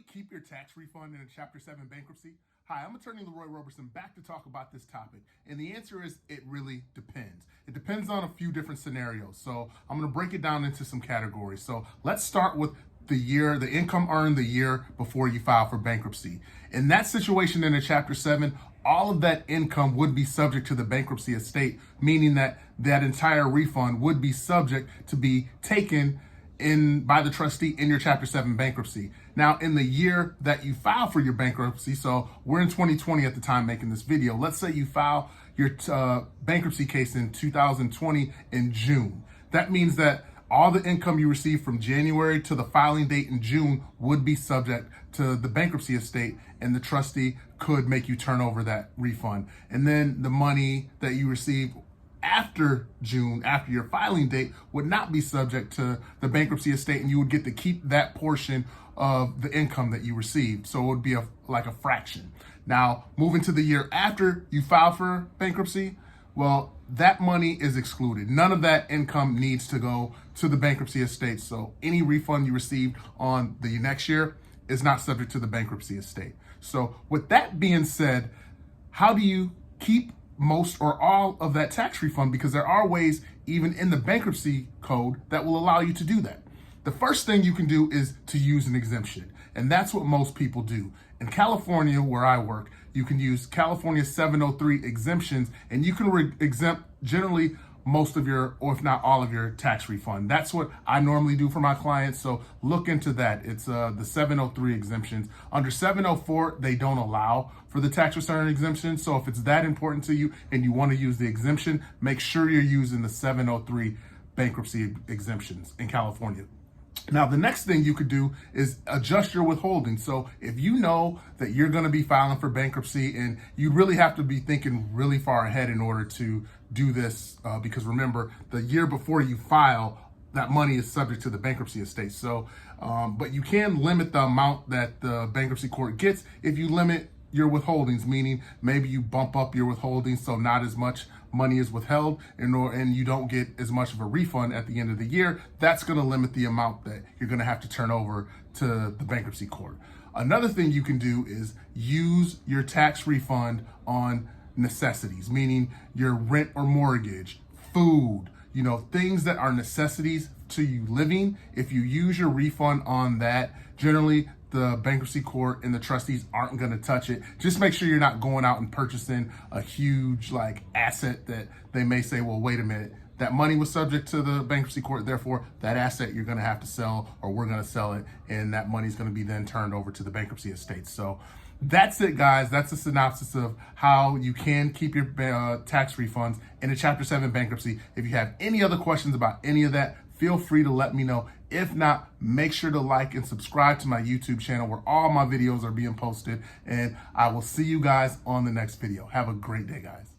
you keep your tax refund in a Chapter 7 bankruptcy? Hi, I'm attorney Leroy Roberson, back to talk about this topic. And the answer is it really depends. It depends on a few different scenarios. So I'm going to break it down into some categories. So let's start with the income earned the year before you file for bankruptcy. In that situation in a Chapter 7, all of that income would be subject to the bankruptcy estate, meaning that that entire refund would be subject to be taken in by the trustee in your Chapter 7 bankruptcy. Now, in the year that you file for your bankruptcy, so we're in 2020 at the time making this video. Let's say you file your bankruptcy case in 2020 in June. That means that all the income you receive from January to the filing date in June would be subject to the bankruptcy estate, and the trustee could make you turn over that refund. And then the money that you receive after June, after your filing date, would not be subject to the bankruptcy estate, and you would get to keep that portion of the income that you received. So it would be like a fraction. Now, moving to the year after you file for bankruptcy, well, that money is excluded. None of that income needs to go to the bankruptcy estate. So any refund you received on the next year is not subject to the bankruptcy estate. So with that being said, how do you keep most or all of that tax refund? Because there are ways, even in the bankruptcy code, that will allow you to do that. The first thing you can do is to use an exemption, and that's what most people do. In California, where I work, you can use California 703 exemptions, and you can exempt generally most of your, or if not all of your, tax refund. That's what I normally do for my clients, so look into that. It's the 703 exemptions. Under 704, they don't allow for the tax return exemption, so if it's that important to you and you want to use the exemption, make sure you're using the 703 bankruptcy exemptions in California. Now, the next thing you could do is adjust your withholding. So if you know that you're going to be filing for bankruptcy, and you really have to be thinking really far ahead in order to do this, because remember, the year before you file, that money is subject to the bankruptcy estate. So, but you can limit the amount that the bankruptcy court gets if you limit your withholdings, meaning maybe you bump up your withholdings so not as much money is withheld, and you don't get as much of a refund at the end of the year. That's going to limit the amount that you're going to have to turn over to the bankruptcy court. Another thing you can do is use your tax refund on necessities, meaning your rent or mortgage, food, things that are necessities to you living. If you use your refund on that, generally the bankruptcy court and the trustees aren't going to touch it. Just make sure you're not going out and purchasing a huge asset that they may say, well, wait a minute, that money was subject to the bankruptcy court, therefore that asset you're going to have to sell, or we're going to sell it, and that money is going to be then turned over to the bankruptcy estate. So that's it, guys. That's a synopsis of how you can keep your tax refunds in a Chapter 7 bankruptcy. If you have any other questions about any of that, feel free to let me know. If not, make sure to like and subscribe to my YouTube channel where all my videos are being posted, and I will see you guys on the next video. Have a great day, guys.